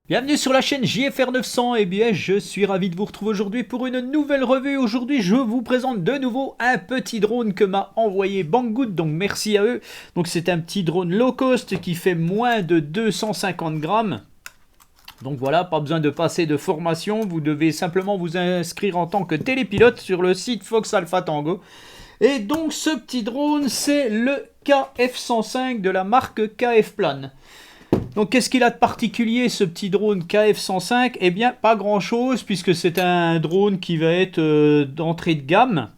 Bienvenue sur la chaîne JFR 900, et bien je suis ravi de vous retrouver aujourd'hui pour une nouvelle revue. Aujourd'hui je vous présente de nouveau un petit drone que m'a envoyé Banggood, donc merci à eux. Donc c'est un petit drone low cost qui fait moins de 250 grammes. Donc voilà, pas besoin de passer de formation, vous devez simplement vous inscrire en tant que télépilote sur le site Fox Alpha Tango. Et donc ce petit drone c'est le KF105 de la marque KF-Plan. Donc qu'est-ce qu'il a de particulier ce petit drone KF105? Eh bien pas grand chose, puisque c'est un drone qui va être d'entrée de gamme.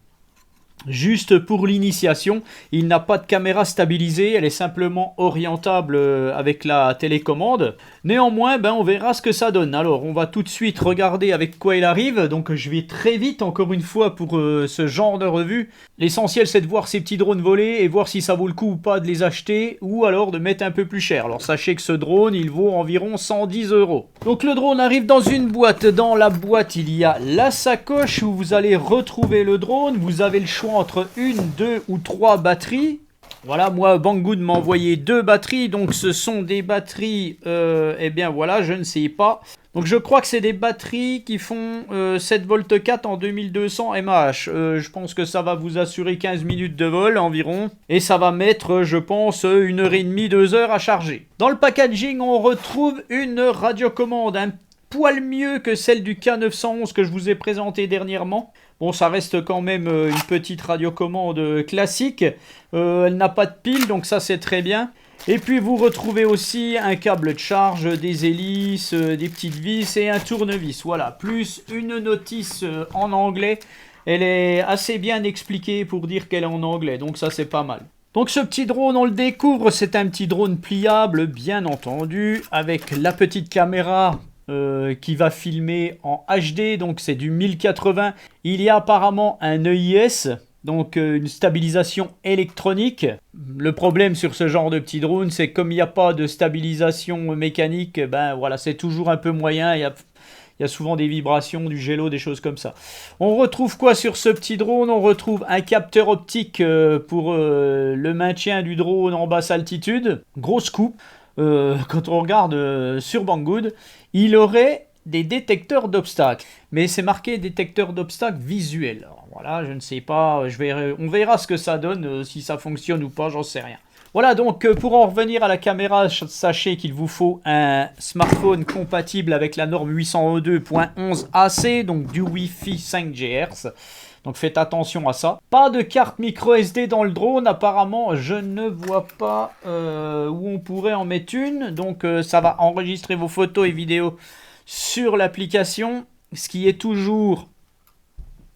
Juste pour l'initiation, il n'a pas de caméra stabilisée, elle est simplement orientable avec la télécommande. Néanmoins, on verra ce que ça donne. Alors, on va tout de suite regarder avec quoi il arrive. Donc, je vais très vite, encore une fois, pour ce genre de revue. L'essentiel, c'est de voir ces petits drones voler et voir si ça vaut le coup ou pas de les acheter, ou alors de mettre un peu plus cher. Alors, sachez que ce drone, il vaut environ 110 €. Donc, le drone arrive dans une boîte. Dans la boîte, il y a la sacoche où vous allez retrouver le drone. Vous avez le choix entre une, deux ou trois batteries. Voilà, moi Banggood m'a envoyé 2 batteries, donc ce sont des batteries, eh bien voilà, je ne sais pas. Donc je crois que c'est des batteries qui font 7,4 V en 2200 mAh. Je pense que ça va vous assurer 15 minutes de vol environ. Et ça va mettre, je pense, 1h30, 2 heures à charger. Dans le packaging, on retrouve une radiocommande, un poil mieux que celle du K911 que je vous ai présenté dernièrement. Bon, ça reste quand même une petite radiocommande classique. Elle n'a pas de pile, donc ça c'est très bien. Et puis vous retrouvez aussi un câble de charge, des hélices, des petites vis et un tournevis. Voilà, plus une notice en anglais. Elle est assez bien expliquée pour dire qu'elle est en anglais, donc ça c'est pas mal. Donc ce petit drone, on le découvre, c'est un petit drone pliable, bien entendu, avec la petite caméra qui va filmer en HD, donc c'est du 1080. Il y a apparemment un EIS, donc une stabilisation électronique. Le problème sur ce genre de petit drone, c'est comme il n'y a pas de stabilisation mécanique, voilà, c'est toujours un peu moyen. Il y a souvent des vibrations, du gelo, des choses comme ça. On retrouve quoi sur ce petit drone? On retrouve un capteur optique pour le maintien du drone en basse altitude. Grosse coupe. Quand on regarde sur Banggood, il aurait des détecteurs d'obstacles. Mais c'est marqué détecteur d'obstacles visuel. Alors voilà, je ne sais pas, on verra ce que ça donne, si ça fonctionne ou pas, j'en sais rien. Voilà, donc pour en revenir à la caméra, sachez qu'il vous faut un smartphone compatible avec la norme 802.11ac, donc du Wi-Fi 5 GHz. Donc faites attention à ça. Pas de carte micro SD dans le drone. Apparemment, je ne vois pas où on pourrait en mettre une. Donc ça va enregistrer vos photos et vidéos sur l'application. Ce qui est toujours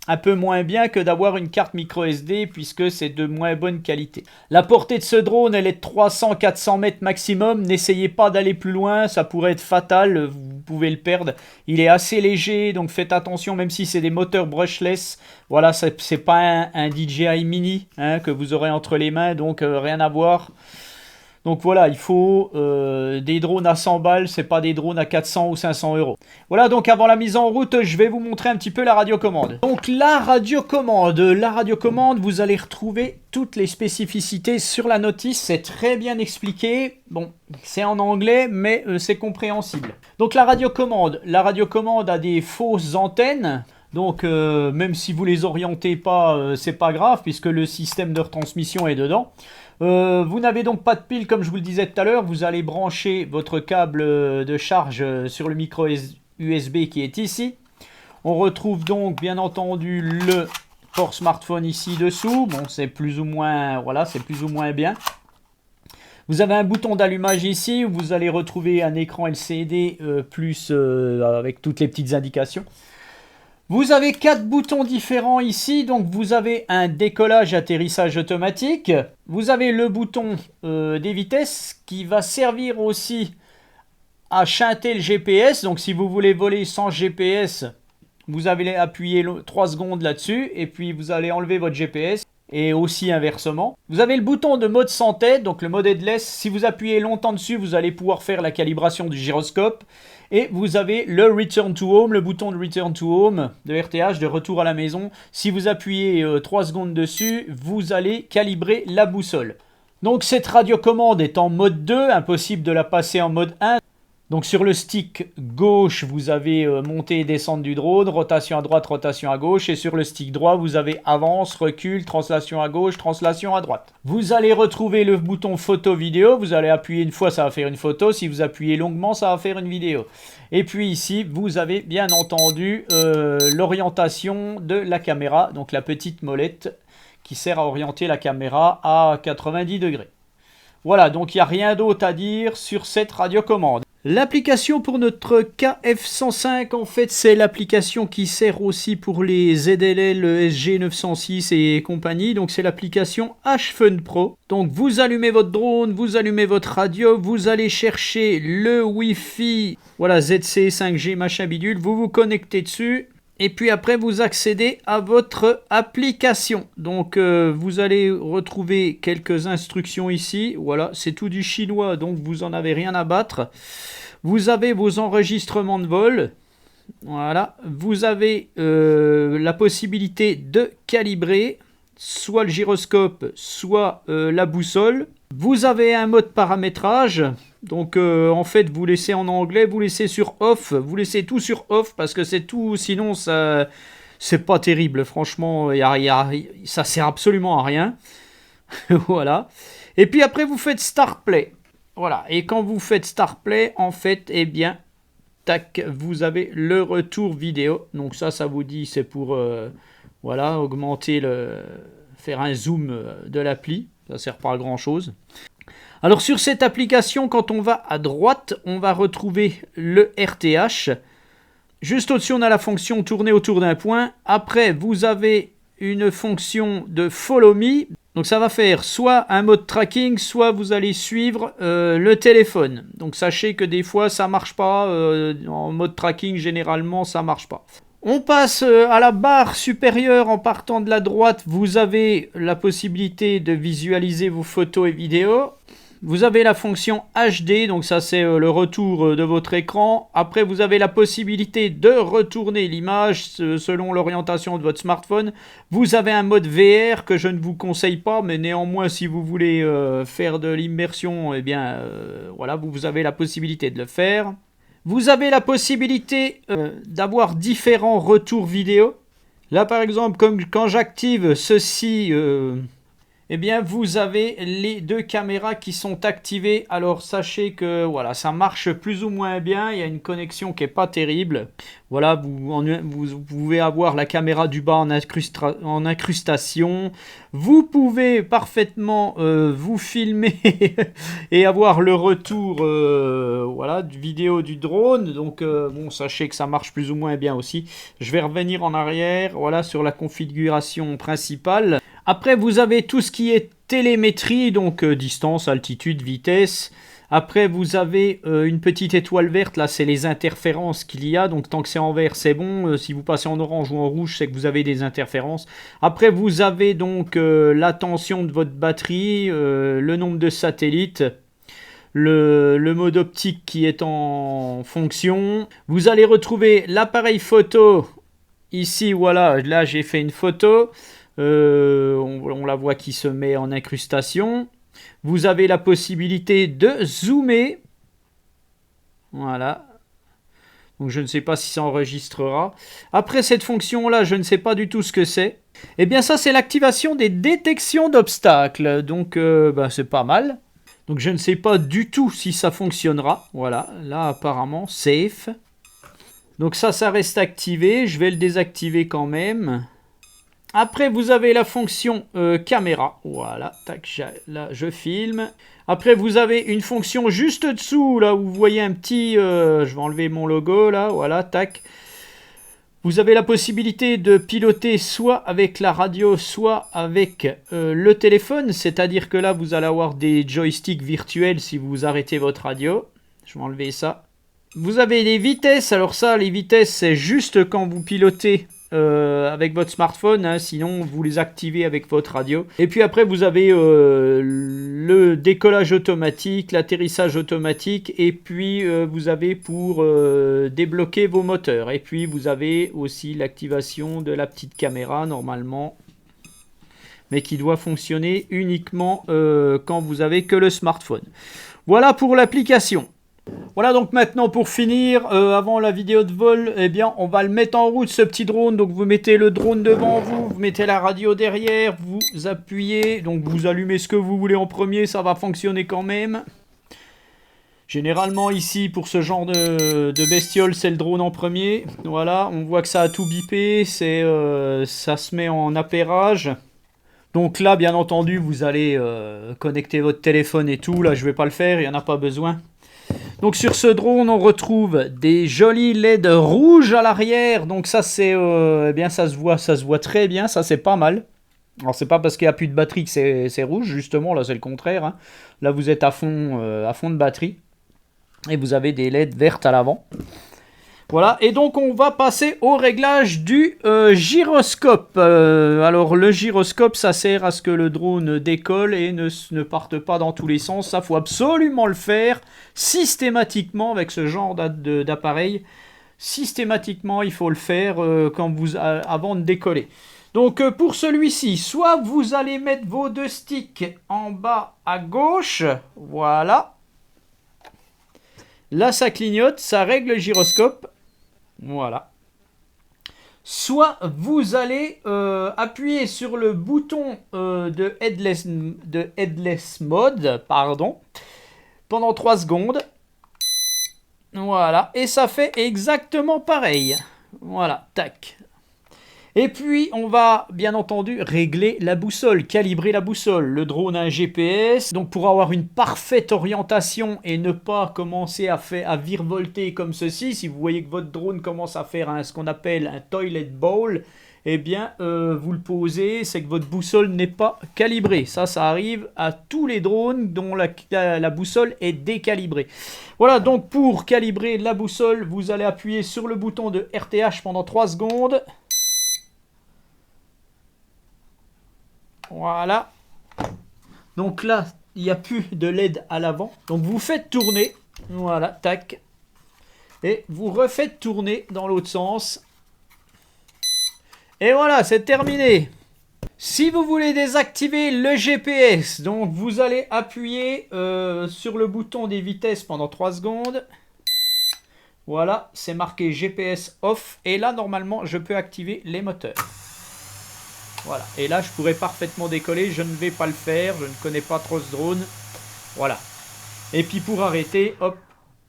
un peu moins bien que d'avoir une carte micro SD, puisque c'est de moins bonne qualité. La portée de ce drone, elle est de 300-400 mètres maximum. N'essayez pas d'aller plus loin, ça pourrait être fatal, vous pouvez le perdre. Il est assez léger, donc faites attention, même si c'est des moteurs brushless. Voilà, c'est pas un DJI Mini que vous aurez entre les mains, donc rien à voir. Donc voilà, il faut des drones à 100 balles, c'est pas des drones à 400 ou 500 €. Voilà, donc avant la mise en route, je vais vous montrer un petit peu la radiocommande. Donc la radiocommande, vous allez retrouver toutes les spécificités sur la notice, c'est très bien expliqué. Bon, c'est en anglais, mais c'est compréhensible. Donc la radiocommande a des fausses antennes. Donc même si vous les orientez pas, c'est pas grave, puisque le système de retransmission est dedans. Vous n'avez donc pas de pile comme je vous le disais tout à l'heure. Vous allez brancher votre câble de charge sur le micro USB qui est ici. On retrouve donc bien entendu le port smartphone ici dessous. Bon, c'est plus ou moins, voilà, c'est plus ou moins bien. Vous avez un bouton d'allumage ici où vous allez retrouver un écran LCD avec toutes les petites indications. Vous avez 4 boutons différents ici, donc vous avez un décollage atterrissage automatique. Vous avez le bouton des vitesses qui va servir aussi à chanter le GPS. Donc si vous voulez voler sans GPS, vous allez appuyer 3 secondes là-dessus et puis vous allez enlever votre GPS. Et aussi inversement. Vous avez le bouton de mode sans tête, donc le mode headless. Si vous appuyez longtemps dessus, vous allez pouvoir faire la calibration du gyroscope. Et vous avez le Return to Home, le bouton de Return to Home de RTH, de retour à la maison. Si vous appuyez 3 secondes dessus, vous allez calibrer la boussole. Donc cette radiocommande est en mode 2, impossible de la passer en mode 1. Donc sur le stick gauche, vous avez montée et descente du drone, rotation à droite, rotation à gauche. Et sur le stick droit, vous avez avance, recul, translation à gauche, translation à droite. Vous allez retrouver le bouton photo vidéo. Vous allez appuyer une fois, ça va faire une photo. Si vous appuyez longuement, ça va faire une vidéo. Et puis ici, vous avez bien entendu l'orientation de la caméra. Donc la petite molette qui sert à orienter la caméra à 90 degrés. Voilà, donc il n'y a rien d'autre à dire sur cette radiocommande. L'application pour notre KF105, en fait, c'est l'application qui sert aussi pour les ZLL, SG906 et compagnie. Donc, c'est l'application HFun Pro. Donc, vous allumez votre drone, vous allumez votre radio, vous allez chercher le Wi-Fi, voilà, ZC, 5G, machin bidule, vous vous connectez dessus. Et puis après, vous accédez à votre application. Donc, vous allez retrouver quelques instructions ici. Voilà, c'est tout du chinois, donc vous n'en avez rien à battre. Vous avez vos enregistrements de vol. Voilà, vous avez la possibilité de calibrer soit le gyroscope, soit la boussole. Vous avez un mode paramétrage. Donc en fait vous laissez en anglais, vous laissez sur off, vous laissez tout sur off parce que c'est tout, sinon ça c'est pas terrible, franchement ça sert absolument à rien. Voilà. Et puis après vous faites Start Play. Voilà, et quand vous faites Start Play, en fait, eh bien, tac, vous avez le retour vidéo. Donc ça vous dit, c'est pour voilà, faire un zoom de l'appli. Ça sert pas à grand chose. Alors sur cette application, quand on va à droite, on va retrouver le RTH. Juste au-dessus, on a la fonction tourner autour d'un point. Après, vous avez une fonction de Follow Me. Donc ça va faire soit un mode tracking, soit vous allez suivre le téléphone. Donc sachez que des fois, ça marche pas. En mode tracking, généralement, ça marche pas. On passe à la barre supérieure en partant de la droite. Vous avez la possibilité de visualiser vos photos et vidéos. Vous avez la fonction HD, donc ça c'est le retour de votre écran. Après vous avez la possibilité de retourner l'image selon l'orientation de votre smartphone. Vous avez un mode VR que je ne vous conseille pas, mais néanmoins si vous voulez faire de l'immersion, eh bien voilà, vous avez la possibilité de le faire. Vous avez la possibilité d'avoir différents retours vidéo. Là par exemple, comme quand j'active ceci... eh bien, vous avez les deux caméras qui sont activées. Alors, sachez que voilà, ça marche plus ou moins bien. Il y a une connexion qui n'est pas terrible. Voilà, vous pouvez avoir la caméra du bas en incrustation. Vous pouvez parfaitement vous filmer et avoir le retour voilà, du vidéo du drone. Donc, bon, sachez que ça marche plus ou moins bien aussi. Je vais revenir en arrière, voilà, sur la configuration principale. Après, vous avez tout ce qui est télémétrie, donc distance, altitude, vitesse. Après, vous avez une petite étoile verte, là, c'est les interférences qu'il y a. Donc, tant que c'est en vert, c'est bon. Si vous passez en orange ou en rouge, c'est que vous avez des interférences. Après, vous avez donc la tension de votre batterie, le nombre de satellites, le mode optique qui est en fonction. Vous allez retrouver l'appareil photo. Ici, voilà, là, j'ai fait une photo. On la voit qui se met en incrustation. Vous avez la possibilité de zoomer. Voilà. Donc je ne sais pas si ça enregistrera. Après cette fonction-là, je ne sais pas du tout ce que c'est. Eh bien ça, c'est l'activation des détections d'obstacles. Donc c'est pas mal. Donc je ne sais pas du tout si ça fonctionnera. Voilà, là apparemment, safe. Donc ça reste activé. Je vais le désactiver quand même. Après, vous avez la fonction caméra. Voilà, tac, là, je filme. Après, vous avez une fonction juste dessous, là, où vous voyez un petit... je vais enlever mon logo, là, voilà, tac. Vous avez la possibilité de piloter soit avec la radio, soit avec le téléphone. C'est-à-dire que là, vous allez avoir des joysticks virtuels si vous arrêtez votre radio. Je vais enlever ça. Vous avez les vitesses. Alors ça, les vitesses, c'est juste quand vous pilotez... avec votre smartphone, hein, sinon vous les activez avec votre radio. Et puis après vous avez le décollage automatique, l'atterrissage automatique, et puis vous avez pour débloquer vos moteurs. Et puis vous avez aussi l'activation de la petite caméra normalement, mais qui doit fonctionner uniquement quand vous avez que le smartphone. Voilà pour l'application. Voilà, donc maintenant pour finir, avant la vidéo de vol, eh bien on va le mettre en route ce petit drone. Donc vous mettez le drone devant vous, vous mettez la radio derrière, vous appuyez, donc vous allumez ce que vous voulez en premier, ça va fonctionner quand même. Généralement ici pour ce genre de bestiole c'est le drone en premier. Voilà, on voit que ça a tout bipé, ça se met en appairage. Donc là bien entendu vous allez connecter votre téléphone et tout, là je vais pas le faire, il n'y en a pas besoin. Donc sur ce drone on retrouve des jolis LED rouges à l'arrière, donc ça c'est eh bien ça se voit très bien, ça c'est pas mal. Alors c'est pas parce qu'il n'y a plus de batterie que c'est rouge, justement là c'est le contraire, hein. Là vous êtes à fond de batterie et vous avez des LED vertes à l'avant. Voilà, et donc on va passer au réglage du gyroscope. Alors le gyroscope, ça sert à ce que le drone décolle et ne parte pas dans tous les sens. Ça, faut absolument le faire systématiquement avec ce genre d'appareil. Systématiquement, il faut le faire avant de décoller. Donc pour celui-ci, soit vous allez mettre vos deux sticks en bas à gauche, voilà. Là, ça clignote, ça règle le gyroscope. Voilà. Soit vous allez appuyer sur le bouton de headless mode, pendant 3 secondes. Voilà. Et ça fait exactement pareil. Voilà, tac. Et puis, on va, bien entendu, régler la boussole, calibrer la boussole. Le drone a un GPS, donc pour avoir une parfaite orientation et ne pas commencer à virevolter comme ceci, si vous voyez que votre drone commence à faire ce qu'on appelle un toilet bowl, eh bien, vous le posez, c'est que votre boussole n'est pas calibrée. Ça arrive à tous les drones dont la boussole est décalibrée. Voilà, donc pour calibrer la boussole, vous allez appuyer sur le bouton de RTH pendant 3 secondes. Voilà. Donc là, il n'y a plus de LED à l'avant. Donc vous faites tourner. Voilà, tac. Et vous refaites tourner dans l'autre sens. Et voilà, c'est terminé. Si vous voulez désactiver le GPS, donc vous allez appuyer sur le bouton des vitesses pendant 3 secondes. Voilà, c'est marqué GPS off. Et là, normalement, je peux activer les moteurs. Voilà, et là je pourrais parfaitement décoller, je ne vais pas le faire, je ne connais pas trop ce drone. Voilà. Et puis pour arrêter, hop,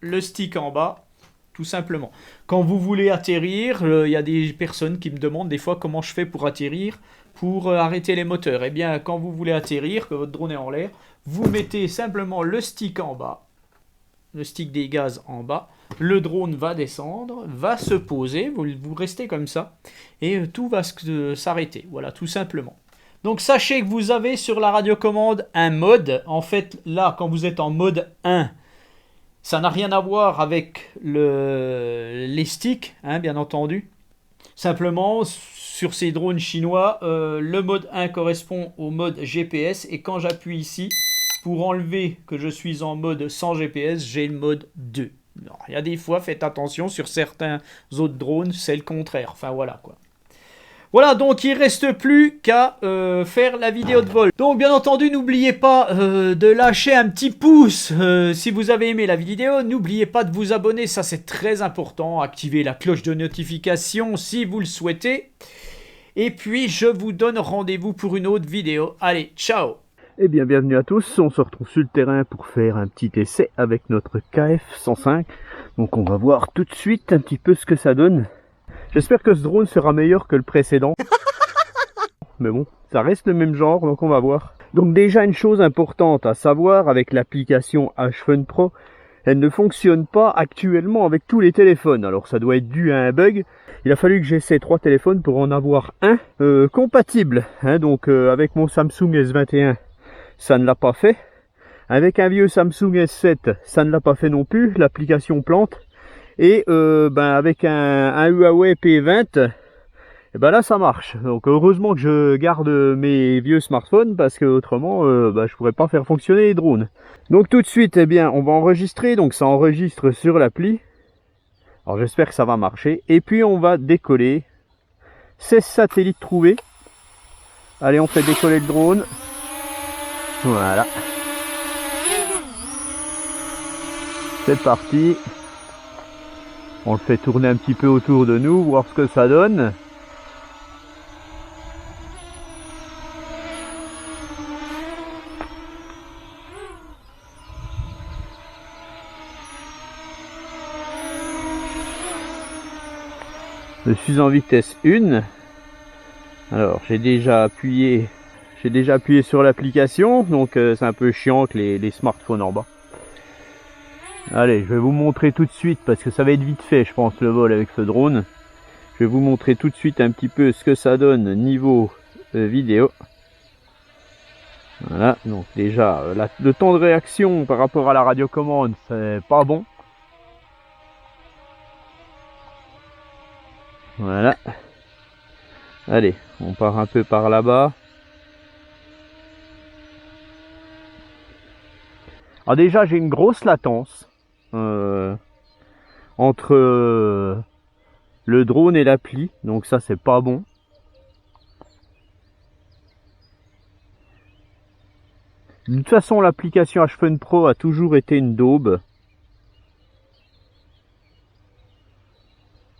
le stick en bas, tout simplement. Quand vous voulez atterrir, il y a des personnes qui me demandent des fois comment je fais pour atterrir, pour arrêter les moteurs. Eh bien, quand vous voulez atterrir, que votre drone est en l'air, vous mettez simplement le stick en bas, le stick des gaz en bas. Le drone va descendre, va se poser, vous restez comme ça, et tout va s'arrêter, voilà, tout simplement. Donc sachez que vous avez sur la radiocommande un mode, en fait là quand vous êtes en mode 1, ça n'a rien à voir avec les sticks, hein, bien entendu. Simplement, sur ces drones chinois, le mode 1 correspond au mode GPS, et quand j'appuie ici, pour enlever que je suis en mode sans GPS, j'ai le mode 2. Alors, il y a des fois, faites attention, sur certains autres drones, c'est le contraire. Enfin, voilà, quoi. Voilà, donc il ne reste plus qu'à faire la vidéo de vol. Donc, bien entendu, n'oubliez pas de lâcher un petit pouce si vous avez aimé la vidéo. N'oubliez pas de vous abonner, ça c'est très important. Activez la cloche de notification si vous le souhaitez. Et puis, je vous donne rendez-vous pour une autre vidéo. Allez, ciao! Eh bien, bienvenue à tous, on se retrouve sur le terrain pour faire un petit essai avec notre KF-105. Donc on va voir tout de suite un petit peu ce que ça donne. J'espère que ce drone sera meilleur que le précédent. Mais bon, ça reste le même genre, donc on va voir. Donc déjà une chose importante à savoir avec l'application H-Fun Pro, elle ne fonctionne pas actuellement avec tous les téléphones. Alors ça doit être dû à un bug. Il a fallu que j'essaie 3 téléphones pour en avoir un compatible. Hein, donc avec mon Samsung S21. Ça ne l'a pas fait. Avec un vieux Samsung S7, ça ne l'a pas fait non plus. L'application plante. Et avec un Huawei P20, et ben là ça marche. Donc heureusement que je garde mes vieux smartphones parce que autrement je pourrais pas faire fonctionner les drones. Donc tout de suite, eh bien, on va enregistrer. Donc ça enregistre sur l'appli. Alors j'espère que ça va marcher. Et puis on va décoller. 16 satellites trouvés. Allez, on fait décoller le drone. Voilà. C'est parti. On le fait tourner un petit peu autour de nous, voir ce que ça donne. Je suis en vitesse 1. Alors j'ai déjà appuyé sur l'application, donc c'est un peu chiant avec les smartphones en bas. Allez, je vais vous montrer tout de suite, parce que ça va être vite fait je pense le vol avec ce drone. Je vais vous montrer tout de suite un petit peu ce que ça donne niveau vidéo. Voilà, donc déjà le temps de réaction par rapport à la radiocommande c'est pas bon. Voilà. Allez, on part un peu par là-bas. Alors déjà j'ai une grosse latence entre le drone et l'appli, donc ça c'est pas bon. De toute façon l'application H-Fun Pro a toujours été une daube.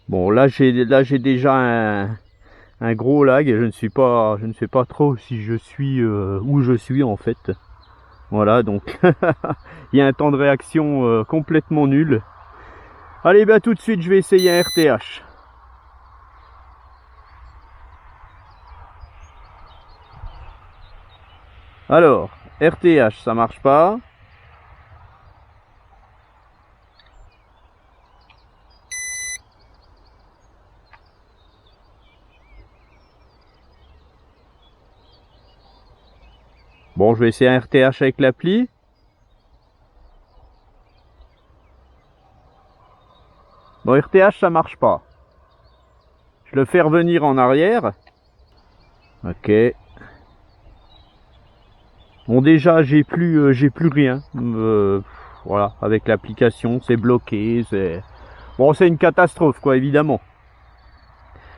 Bon là j'ai déjà un gros lag et je ne sais pas trop si je suis où je suis en fait. Voilà, donc il y a un temps de réaction complètement nul. Allez, bah tout de suite je vais essayer un RTH. Alors, RTH ça marche pas. Bon, je vais essayer un RTH avec l'appli. Bon, RTH ça marche pas. Je le fais revenir en arrière. Ok. Bon, déjà j'ai plus rien. Voilà, avec l'application c'est bloqué. Bon, c'est une catastrophe quoi, évidemment.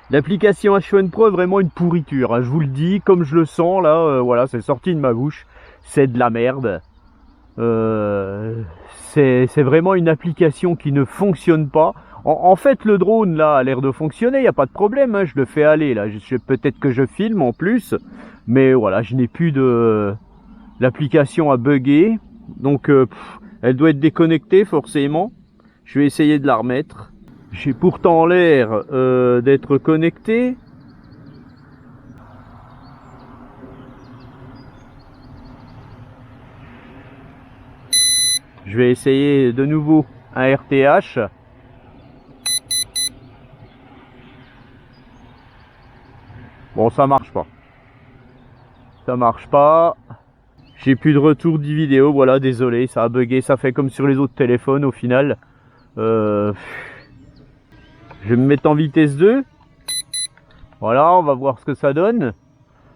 L'application H-Fun Pro est vraiment une pourriture, hein, je vous le dis, comme je le sens là, voilà, c'est sorti de ma bouche, c'est de la merde. C'est vraiment une application qui ne fonctionne pas. En fait, le drone là a l'air de fonctionner, il n'y a pas de problème, hein, je le fais aller là, peut-être que je filme en plus, mais voilà, je n'ai plus de... L'application a bugué, donc elle doit être déconnectée forcément. Je vais essayer de la remettre. J'ai pourtant l'air d'être connecté. Je vais essayer de nouveau un RTH. Bon, ça marche pas. Ça marche pas. J'ai plus de retour du vidéo. Voilà, désolé, ça a bugué. Ça fait comme sur les autres téléphones au final. Je vais me mettre en vitesse 2. Voilà, on va voir ce que ça donne.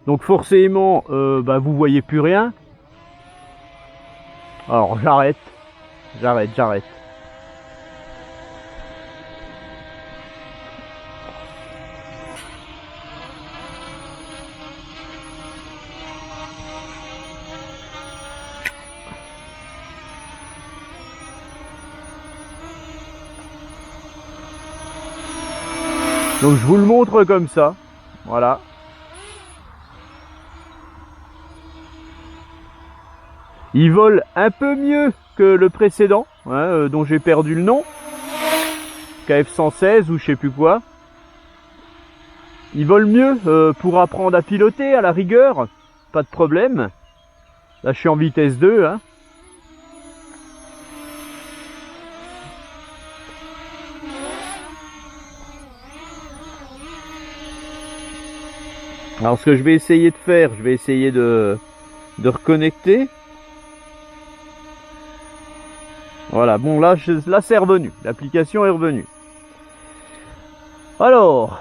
Donc forcément, bah, vous voyez plus rien. Alors j'arrête. J'arrête. Donc je vous le montre comme ça. Voilà. Il vole un peu mieux que le précédent, hein, dont j'ai perdu le nom. KF116 ou je sais plus quoi. Il vole mieux pour apprendre à piloter à la rigueur. Pas de problème. Là je suis en vitesse 2. Hein. Alors ce que je vais essayer de faire, je vais essayer de reconnecter. Voilà, bon là c'est revenu, l'application est revenue. Alors,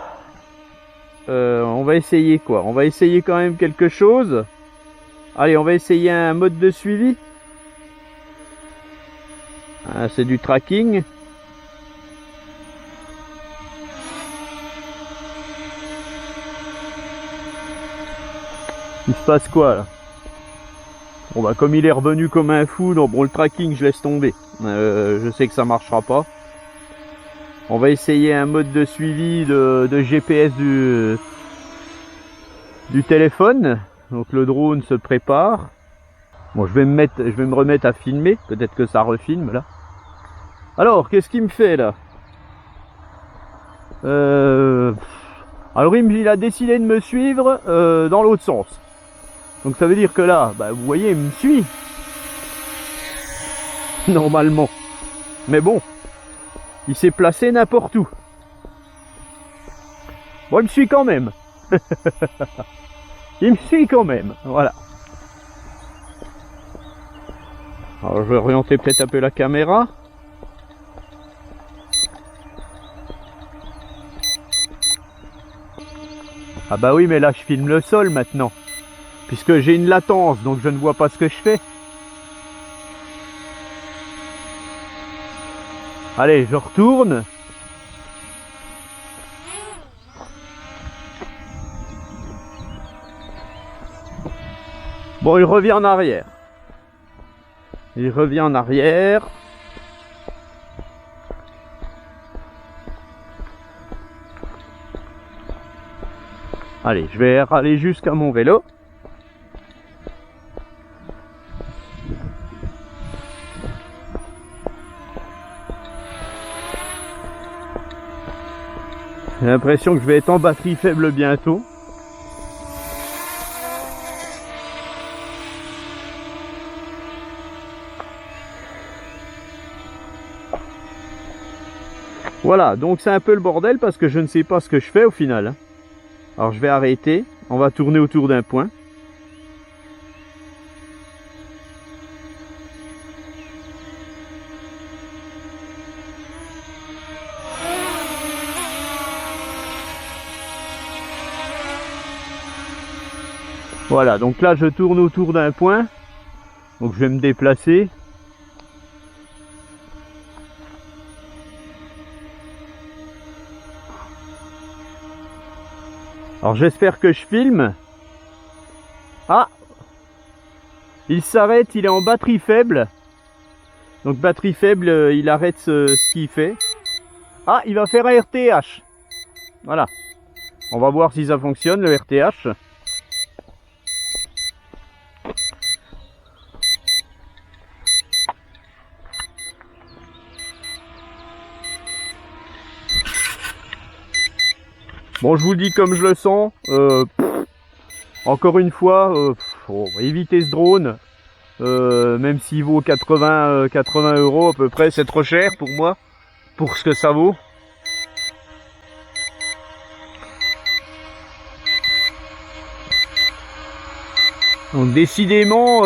on va essayer quoi? On va essayer quand même quelque chose. Allez, on va essayer un mode de suivi. Ah, c'est du tracking. Il se passe quoi là? Bon bah comme il est revenu comme un fou, donc bon le tracking je laisse tomber. Je sais que ça marchera pas. On va essayer un mode de suivi de GPS du téléphone. Donc le drone se prépare. Bon je vais me remettre à filmer. Peut-être que ça refilme là. Alors qu'est-ce qu'il me fait là? Alors il a décidé de me suivre dans l'autre sens. Donc ça veut dire que là, bah, vous voyez, il me suit. Normalement. Mais bon, il s'est placé n'importe où. Bon, il me suit quand même. Il me suit quand même, voilà. Alors je vais orienter peut-être un peu la caméra. Ah bah oui, mais là je filme le sol maintenant. Puisque j'ai une latence, donc je ne vois pas ce que je fais. Allez, je retourne. Bon, il revient en arrière. Il revient en arrière. Allez, je vais aller jusqu'à mon vélo. J'ai l'impression que je vais être en batterie faible bientôt. Voilà, donc c'est un peu le bordel parce que je ne sais pas ce que je fais au final. Alors je vais arrêter, on va tourner autour d'un point. Voilà, donc là je tourne autour d'un point. Donc je vais me déplacer. Alors j'espère que je filme. Ah! Il s'arrête, il est en batterie faible. Donc batterie faible, il arrête ce qu'il fait. Ah, il va faire un RTH. Voilà. On va voir si ça fonctionne le RTH. Bon, je vous le dis comme je le sens. Encore une fois, faut éviter ce drone. Même s'il vaut 80 € à peu près, c'est trop cher pour moi, pour ce que ça vaut. Donc décidément,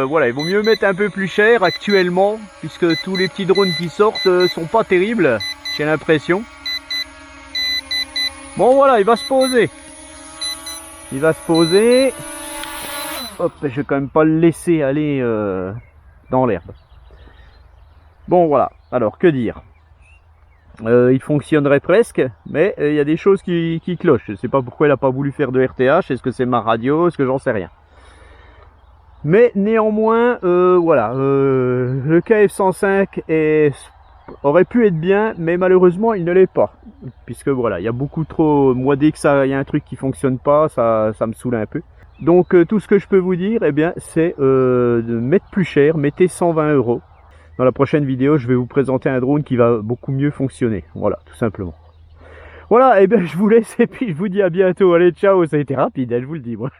voilà, il vaut mieux mettre un peu plus cher actuellement, puisque tous les petits drones qui sortent sont pas terribles, j'ai l'impression. Bon voilà, il va se poser. Il va se poser. Hop, je vais quand même pas le laisser aller dans l'herbe. Bon voilà, alors que dire, il fonctionnerait presque, mais il y a des choses qui clochent. Je sais pas pourquoi il a pas voulu faire de RTH, est-ce que c'est ma radio, est-ce que j'en sais rien. Mais néanmoins, voilà, le KF105 aurait pu être bien, mais malheureusement il ne l'est pas. Puisque voilà, il y a beaucoup trop, moi dès que il y a un truc qui fonctionne pas, ça me saoule un peu. Donc tout ce que je peux vous dire, eh bien, c'est de mettre plus cher, mettez 120 €. Dans la prochaine vidéo, je vais vous présenter un drone qui va beaucoup mieux fonctionner. Voilà, tout simplement. Voilà, et bien je vous laisse et puis je vous dis à bientôt. Allez, ciao, ça a été rapide, hein, je vous le dis moi.